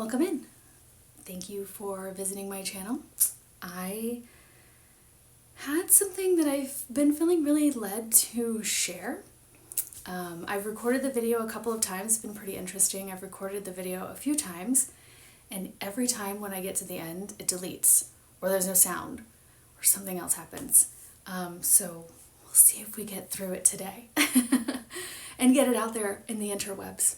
Welcome in. Thank you for visiting my channel. I had something that I've been feeling really led to share. I've recorded the video a couple of times. It's been pretty interesting. I've recorded the video a few times, and every time when I get to the end, it deletes, or there's no sound, or something else happens. So we'll see if we get through it today and get it out there in the interwebs.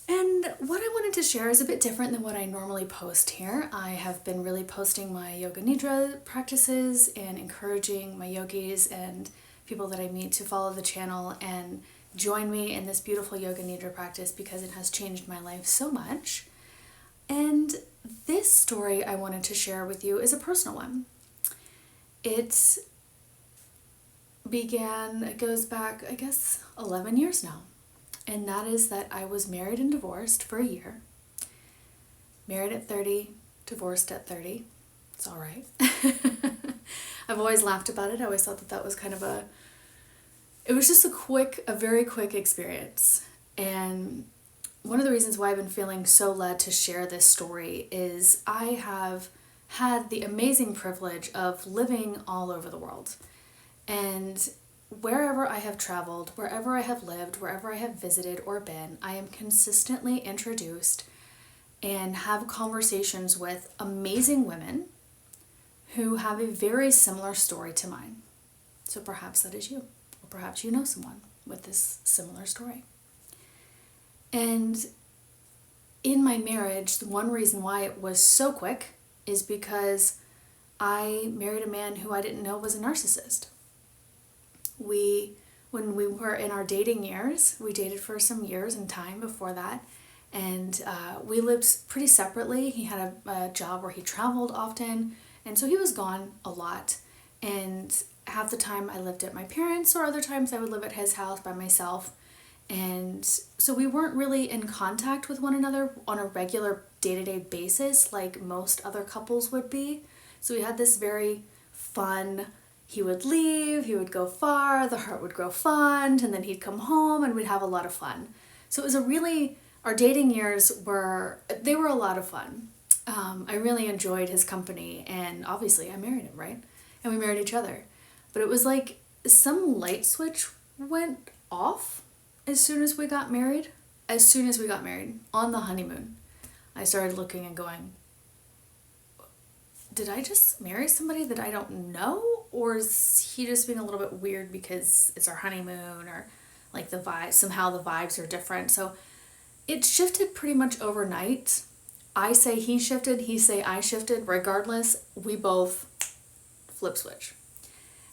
And what I wanted to share is a bit different than what I normally post here. I have been really posting my yoga nidra practices and encouraging my yogis and people that I meet to follow the channel and join me in this beautiful yoga nidra practice because it has changed my life so much. And this story I wanted to share with you is a personal one. It goes back, I guess, 11 years now. And that is that I was married and divorced for a year. Married at 30, divorced at 30. It's all right. I've always laughed about it. I always thought that that was kind of it was just a very quick experience. And one of the reasons why I've been feeling so led to share this story is I have had the amazing privilege of living all over the world. And wherever I have traveled, wherever I have lived, wherever I have visited or been, I am consistently introduced and have conversations with amazing women who have a very similar story to mine. So perhaps that is you, or perhaps you know someone with this similar story. And in my marriage, the one reason why it was so quick is because I married a man who I didn't know was a narcissist. When we were in our dating years, we dated for some years and time before that, and we lived pretty separately. He had a job where he traveled often, and so he was gone a lot, and half the time I lived at my parents', or other times I would live at his house by myself, and so we weren't really in contact with one another on a regular day-to-day basis like most other couples would be. So we had this very fun, he would leave, he would go far, the heart would grow fond, and then he'd come home and we'd have a lot of fun. So it was our dating years were a lot of fun. I really enjoyed his company, and obviously I married him, right? And we married each other. But it was like some light switch went off as soon as we got married. As soon as we got married, on the honeymoon, I started looking and going, did I just marry somebody that I don't know? Or is he just being a little bit weird because it's our honeymoon, or like somehow the vibes are different. So it shifted pretty much overnight. I say he shifted, he say I shifted. Regardless, we both flip switch.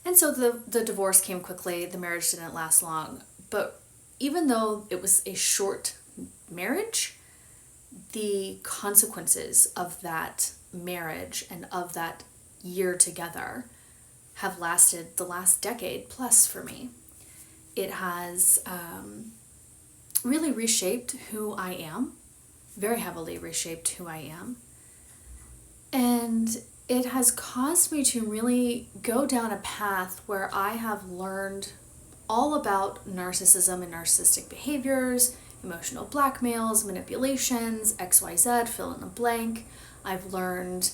And so the divorce came quickly. The marriage didn't last long. But even though it was a short marriage, the consequences of that marriage and of that year together have lasted the last decade plus for me. It has really reshaped who I am, very heavily reshaped who I am. And it has caused me to really go down a path where I have learned all about narcissism and narcissistic behaviors, emotional blackmails, manipulations, XYZ, fill in the blank. I've learned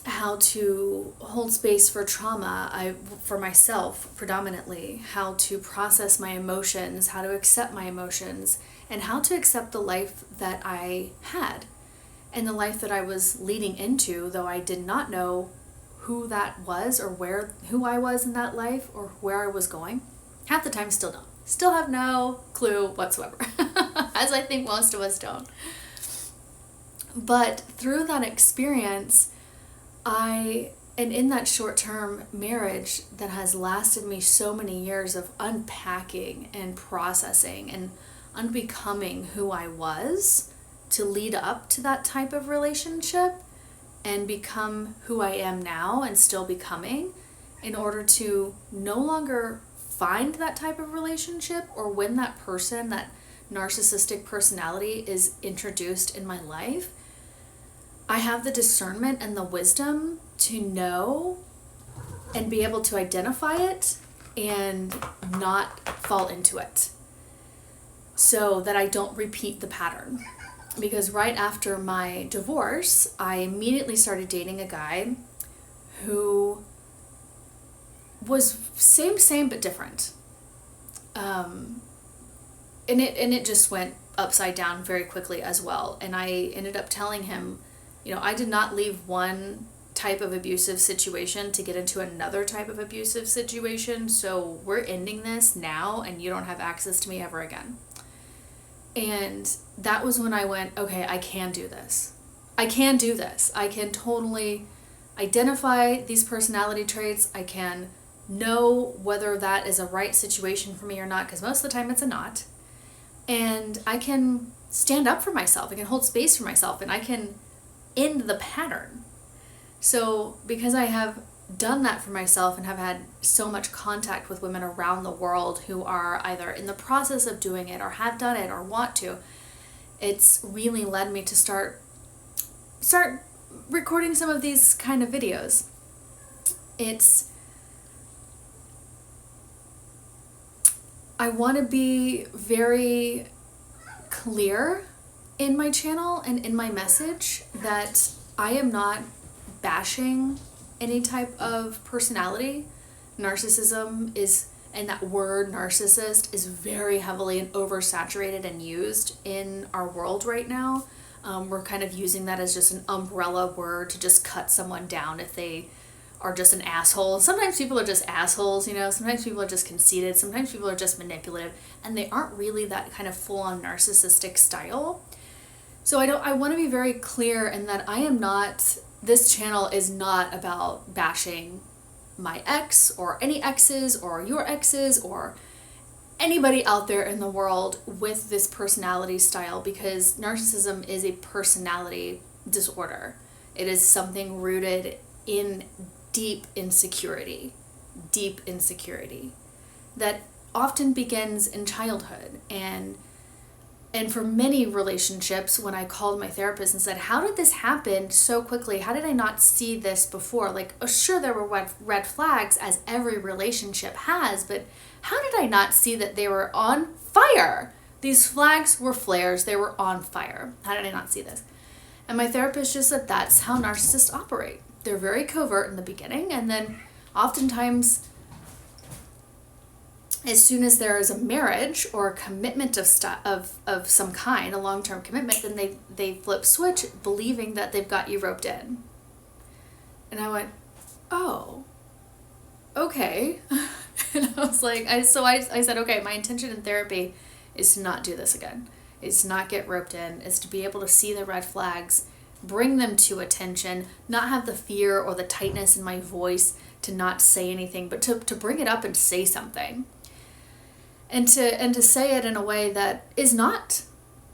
how to hold space for trauma, for myself predominantly, how to process my emotions, how to accept my emotions, and how to accept the life that I had and the life that I was leading into, though I did not know who that was or who I was in that life or where I was going. Half the time still don't. Still have no clue whatsoever, as I think most of us don't. But through that experience, and in that short-term marriage that has lasted me so many years of unpacking and processing and unbecoming who I was to lead up to that type of relationship and become who I am now and still becoming, in order to no longer find that type of relationship, or when that person, that narcissistic personality, is introduced in my life, I have the discernment and the wisdom to know and be able to identify it and not fall into it, so that I don't repeat the pattern. because right after my divorce, I immediately started dating a guy who was same but different. And it just went upside down very quickly as well. And I ended up telling him, I did not leave one type of abusive situation to get into another type of abusive situation. So we're ending this now, and you don't have access to me ever again. And that was when I went, okay, I can do this. I can do this. I can totally identify these personality traits. I can know whether that is a right situation for me or not, because most of the time it's a not. And I can stand up for myself. I can hold space for myself, and I can end the pattern. So because I have done that for myself and have had so much contact with women around the world who are either in the process of doing it or have done it or want to, it's really led me to start recording some of these kind of videos. I want to be very clear in my channel and in my message that I am not bashing any type of personality. Narcissism is, and that word narcissist is very heavily and oversaturated and used in our world right now. We're kind of using that as just an umbrella word to just cut someone down if they are just an asshole. Sometimes people are just assholes, sometimes people are just conceited, sometimes people are just manipulative, and they aren't really that kind of full-on narcissistic style. So I want to be very clear in that this channel is not about bashing my ex or any exes or your exes or anybody out there in the world with this personality style, because narcissism is a personality disorder. It is something rooted in deep insecurity that often begins in childhood. And for many relationships, when I called my therapist and said, how did this happen so quickly? How did I not see this before? Sure, there were red flags, as every relationship has, but how did I not see that they were on fire? These flags were flares. They were on fire. How did I not see this? And my therapist just said, that's how narcissists operate. They're very covert in the beginning, and then oftentimes, as soon as there is a marriage or a commitment of some kind, a long-term commitment, then they flip switch, believing that they've got you roped in. And I went, oh, okay. And I was like, I said, okay, my intention in therapy is to not do this again. Is to not get roped in, is to be able to see the red flags, bring them to attention, not have the fear or the tightness in my voice to not say anything, but to bring it up and say something. And to say it in a way that is not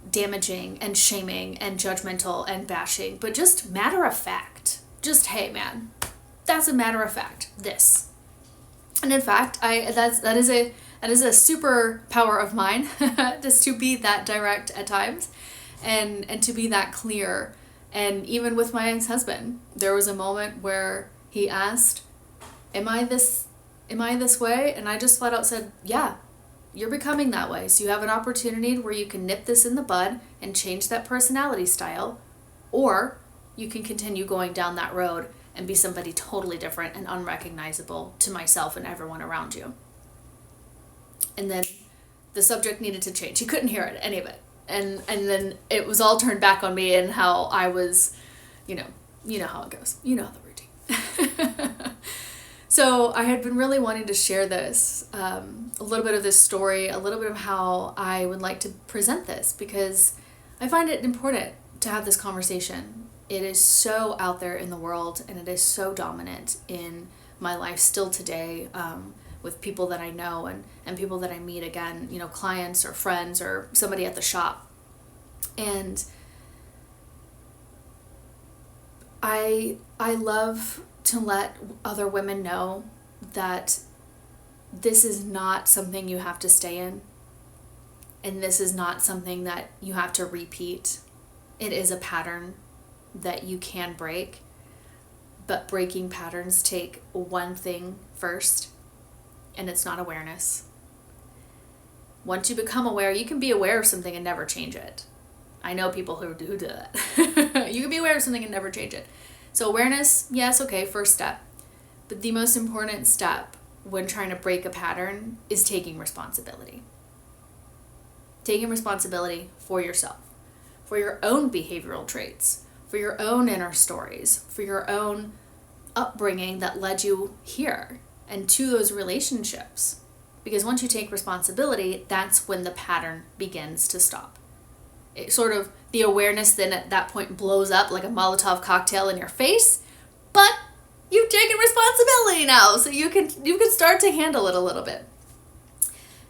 damaging and shaming and judgmental and bashing, but just matter of fact. Just, hey man, that's a matter of fact, this. And in fact, that is a superpower of mine, just to be that direct at times and to be that clear. And even with my ex-husband, there was a moment where he asked, am I this way? And I just flat out said, yeah. You're becoming that way. So you have an opportunity where you can nip this in the bud and change that personality style, or you can continue going down that road and be somebody totally different and unrecognizable to myself and everyone around you. And then the subject needed to change. He couldn't hear it, any of it. And then it was all turned back on me and how I was, you know how it goes. You know the routine. So I had been really wanting to share this, a little bit of this story, a little bit of how I would like to present this, because I find it important to have this conversation. It is so out there in the world, and it is so dominant in my life still today, with people that I know and people that I meet again, clients or friends or somebody at the shop. And I love to let other women know that this is not something you have to stay in, and this is not something that you have to repeat. It is a pattern that you can break, but breaking patterns take one thing first, and it's not awareness. Once you become aware, you can be aware of something and never change it. I know people who do that. You can be aware of something and never change it. So awareness, yes, okay, first step. But the most important step when trying to break a pattern is taking responsibility. Taking responsibility for yourself, for your own behavioral traits, for your own inner stories, for your own upbringing that led you here and to those relationships. Because once you take responsibility, that's when the pattern begins to stop. It sort of, the awareness then at that point blows up like a Molotov cocktail in your face, but you've taken responsibility now, so you can start to handle it a little bit.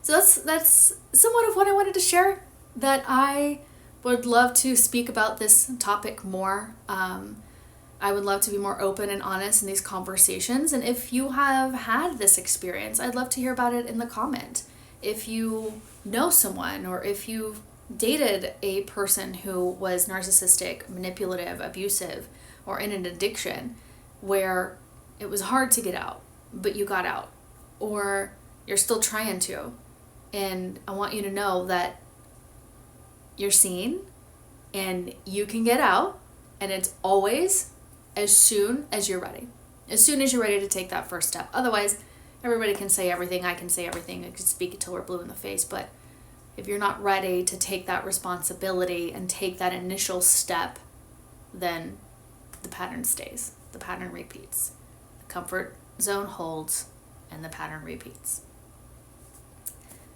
So that's somewhat of what I wanted to share, that I would love to speak about this topic more. I would love to be more open and honest in these conversations. And if you have had this experience, I'd love to hear about it in the comment. If you know someone, or if you've dated a person who was narcissistic, manipulative, abusive, or in an addiction where it was hard to get out, but you got out, or you're still trying to. And I want you to know that you're seen and you can get out, and it's always as soon as you're ready. As soon as you're ready to take that first step. Otherwise, everybody can say everything, I can say everything, I can speak until we're blue in the face, but if you're not ready to take that responsibility and take that initial step, then the pattern stays. The pattern repeats. The comfort zone holds and the pattern repeats.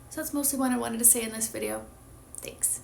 So that's mostly what I wanted to say in this video. Thanks.